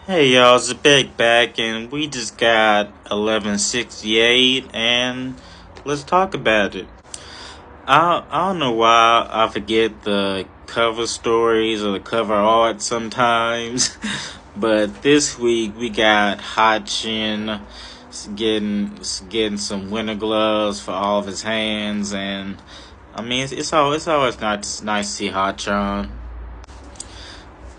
Hey y'all, it's Big back and we just got 1168 and let's talk about it. I don't know why I forget the cover stories or the cover art sometimes, but this week we got Hot Chin getting some winter gloves for all of his hands, and I mean it's always nice to see Hot Chin.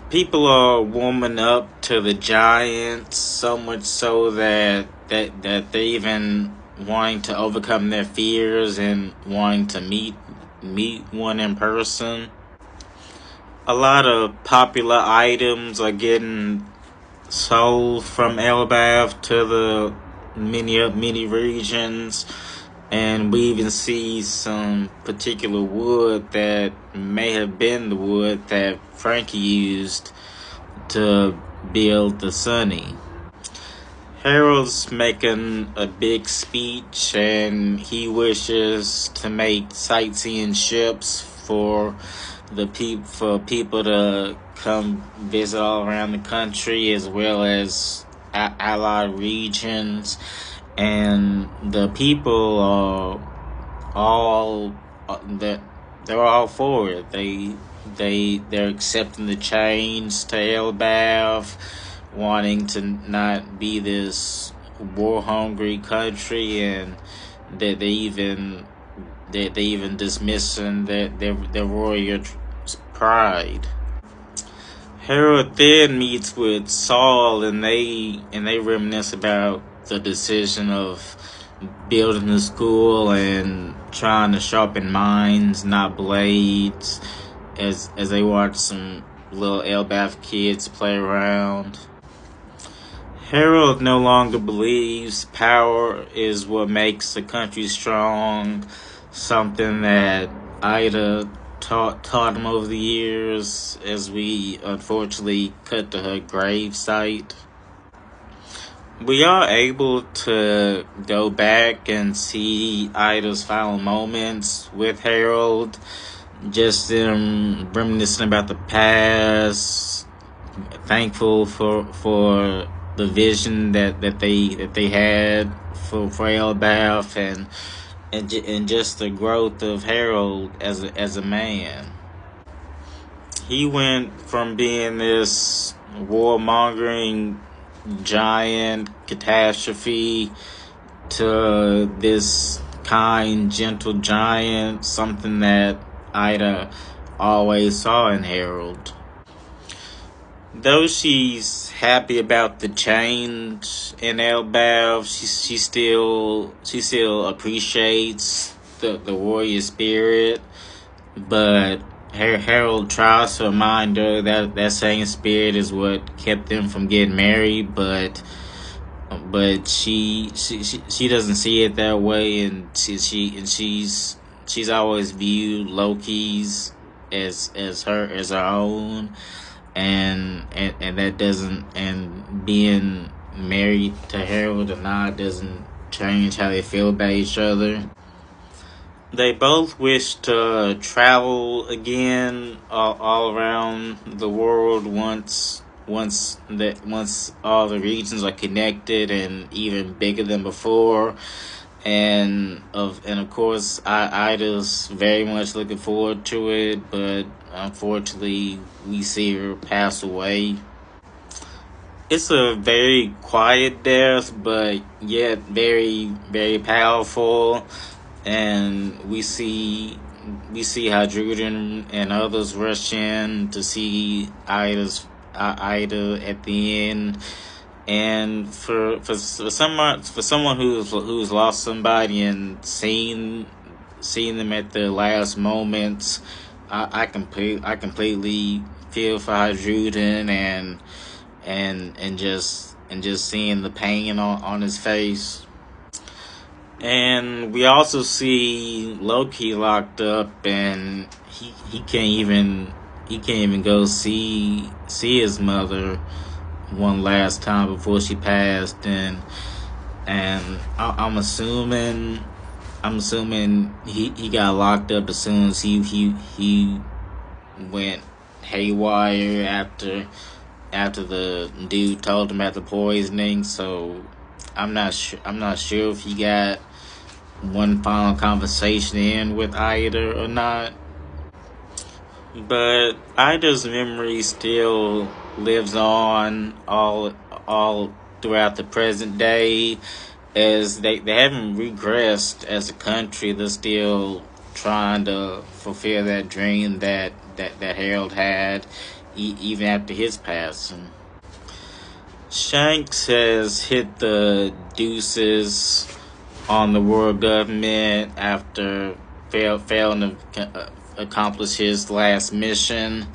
People are warming up to the Giants so much so that they even wanting to overcome their fears and wanting to meet one in person. A lot of popular items are getting sold from Elbath to the many regions, and we even see some particular wood that may have been the wood that Frankie used to build the Sunny. Harold's making a big speech and he wishes to make sightseeing ships for people to come visit all around the country, as well as allied regions, and the people are all that they're all for it. They're accepting the change to Elbath, wanting to not be this war hungry country, and that they even dismissing their royal pride. Harold then meets with Saul, and they reminisce about the decision of building the school and trying to sharpen minds, not blades, as they watch some little Elbath kids play around. Harold no longer believes power is what makes the country strong, something that Ida taught him over the years, as we unfortunately cut to her grave site. We are able to go back and see Ida's final moments with Harold, just them reminiscing about the past, thankful for the vision that they had for Elbath, and just the growth of Harold as a man. He went from being this warmongering giant catastrophe to this kind, gentle giant, something that Ida always saw in Harold. Though she's happy about the change in Elbath, she still appreciates the warrior spirit, but Harold tries to remind her that same spirit is what kept them from getting married, but she doesn't see it that way, and she's always viewed Loki's as her own, and that doesn't, and being married to Harold or not doesn't change how they feel about each other. They both wish to travel again all around the world once all the regions are connected and even bigger than before. And of course, Ida's very much looking forward to it, but unfortunately, we see her pass away. It's a very quiet death, but yet very, very powerful. And we see how Druden and others rush in to see Ida at the end. And for someone who's lost somebody and seen them at their last moments, I completely feel for Druden, and just seeing the pain on his face. And we also see Loki locked up, and he can't even go see his mother one last time before she passed, and I'm assuming he got locked up as soon as he went haywire after the dude told him about the poisoning. So I'm not sure. I'm not sure if he got one final conversation in with Ida or not. But Ida's memory still lives on all throughout the present day, as they haven't regressed as a country. They're still trying to fulfill that dream that Harold had, even after his passing. Shanks has hit the deuces on the world government after failing to accomplish his last mission.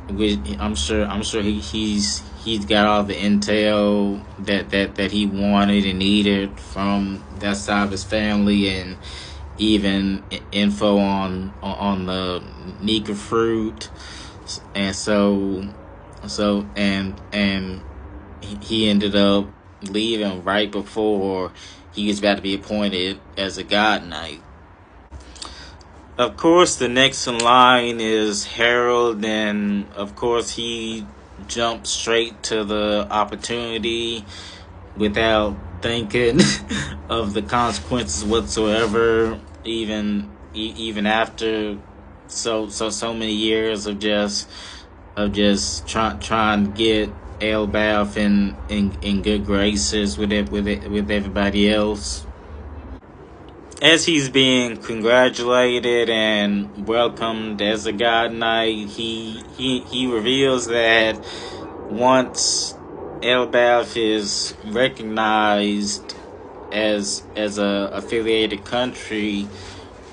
I'm sure he's got all the intel that he wanted and needed from that side of his family, and even info on the Nika fruit, and and he ended up leaving right before he was about to be appointed as a god knight. Of course, the next in line is Harald, and of course he jumped straight to the opportunity without thinking of the consequences whatsoever. Even after so many years of just trying to get Elbath in good graces with everybody else. As he's being congratulated and welcomed as a god knight, he reveals that once Elbath is recognized as a affiliated country,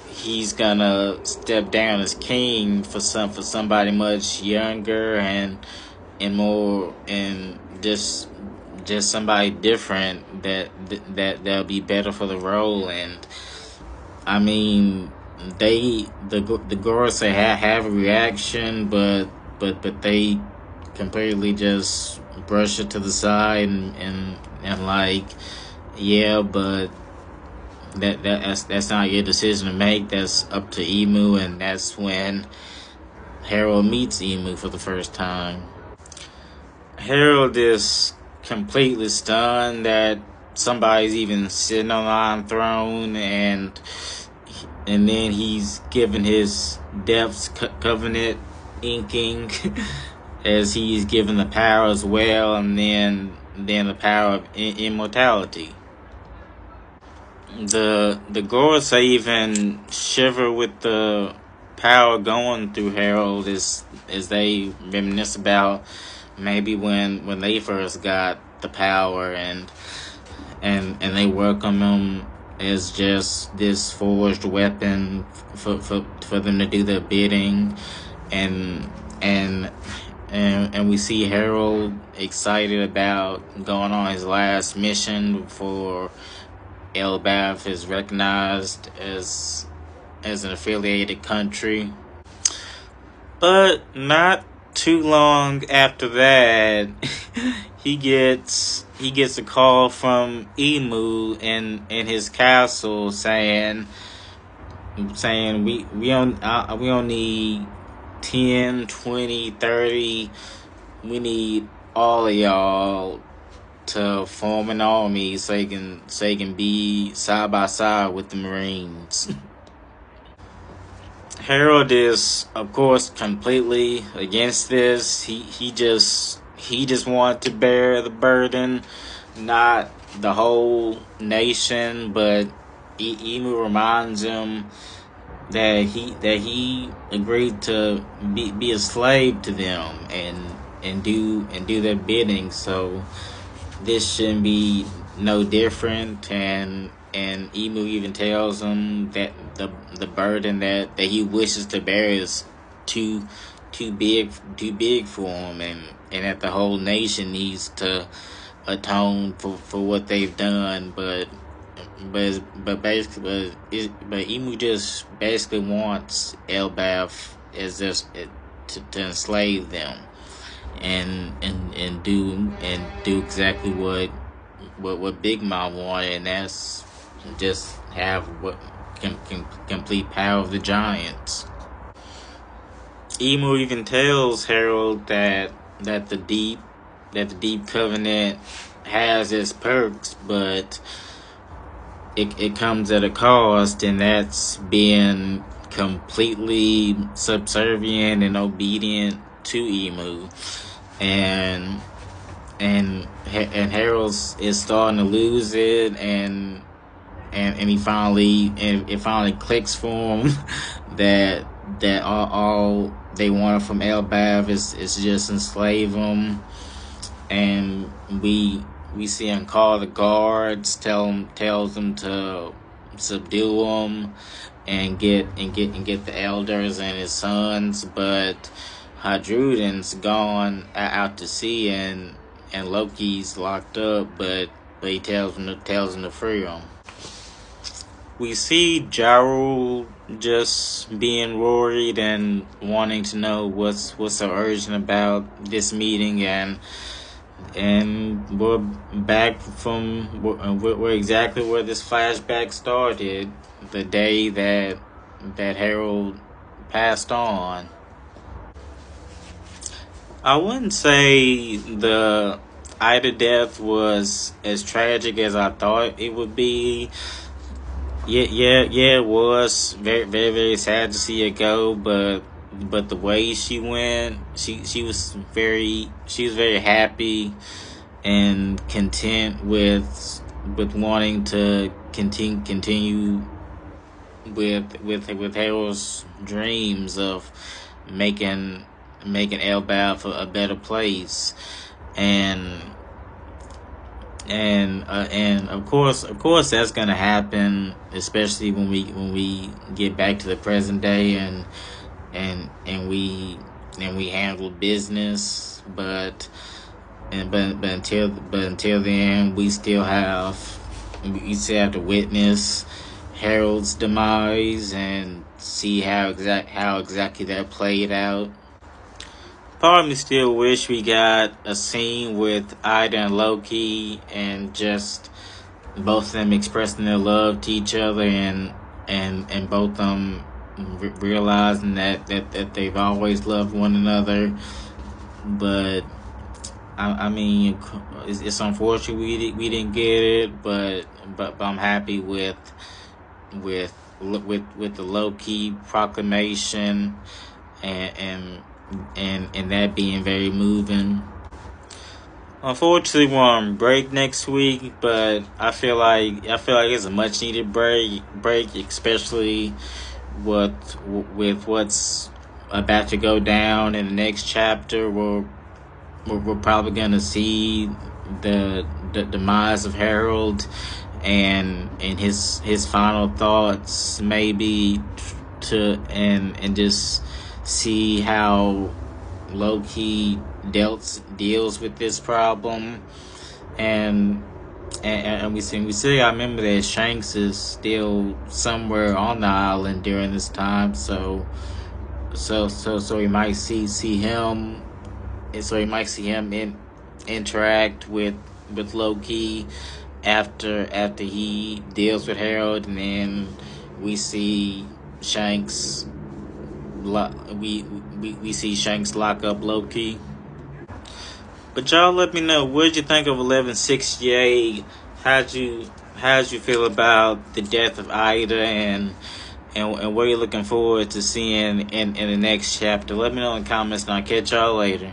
he's gonna step down as king for somebody much younger and more, and just somebody different that'll be better for the role. And I mean, the Gorsa have a reaction, but they completely just brush it to the side and like, yeah, but that's not your decision to make. That's up to Emu, and that's when Harald meets Emu for the first time. Harald is completely stunned that somebody's even sitting on the Iron Throne, and then he's given his Death's Covenant inking as he's given the power as well, and then the power of immortality. The Gorsa even shiver with the power going through Harald as they reminisce about maybe when they first got the power, and they welcome him as just this forged weapon for them to do their bidding, and we see Harald excited about going on his last mission before Elbath is recognized as an affiliated country. But not too long after that, he gets a call from Emu in his castle saying we don't need 10, 20, 30. We need all of y'all to form an army so he can be side by side with the Marines. Harold is, of course, completely against this. He just wanted to bear the burden, not the whole nation. But Emu reminds him that he agreed to be a slave to them and do their bidding. So this shouldn't be no different. And Emu even tells him that the burden that he wishes to bear is too big for him, and that the whole nation needs to atone for what they've done. But Emu just basically wants Elbath as just to enslave them and do exactly what Big Mom wanted, and that's just have what complete power of the giants. Emu even tells Harold that the deep the Deep Covenant has its perks, but it comes at a cost, and that's being completely subservient and obedient to Emu. And Harold is starting to lose it, and it finally clicks for him that all they want from Elbaf is just enslave him. And we see him call the guards, tells them to subdue him and get the elders and his sons. But Hadruden's gone out to sea, and Loki's locked up, but he tells him to free him. We see Jarl just being worried and wanting to know what's so urgent about this meeting, and we're back from we're exactly where this flashback started, the day that Harald passed on. I wouldn't say the Ida death was as tragic as I thought it would be. Yeah, it was very, very, very sad to see it go, but the way she went, she was very happy and content with wanting to continue with Harold's dreams of making Elbaf a better place. And of course that's gonna happen, especially when we get back to the present day and we handle business. But until then, we still have to witness Harold's demise and see how exactly that played out. Part of me still wish we got a scene with Ida and Loki, and just both of them expressing their love to each other, and both of them realizing that they've always loved one another. But I mean, it's unfortunate we didn't get it, but I'm happy with the Loki proclamation and that being very moving. Unfortunately, we're on break next week, but I feel like it's a much needed break, especially with what's about to go down in the next chapter. We're probably gonna see the demise of Harald and his final thoughts, maybe, and just see how Loki deals with this problem, and we still gotta remember that Shanks is still somewhere on the island during this time, so we might see him, interact with Loki after he deals with Harald, and then we see Shanks. We see Shanks lock up Loki. But y'all, let me know, what did you think of 1168? How'd you feel about the death of Ida, and what are you looking forward to seeing in the next chapter? Let me know in the comments, and I'll catch y'all later.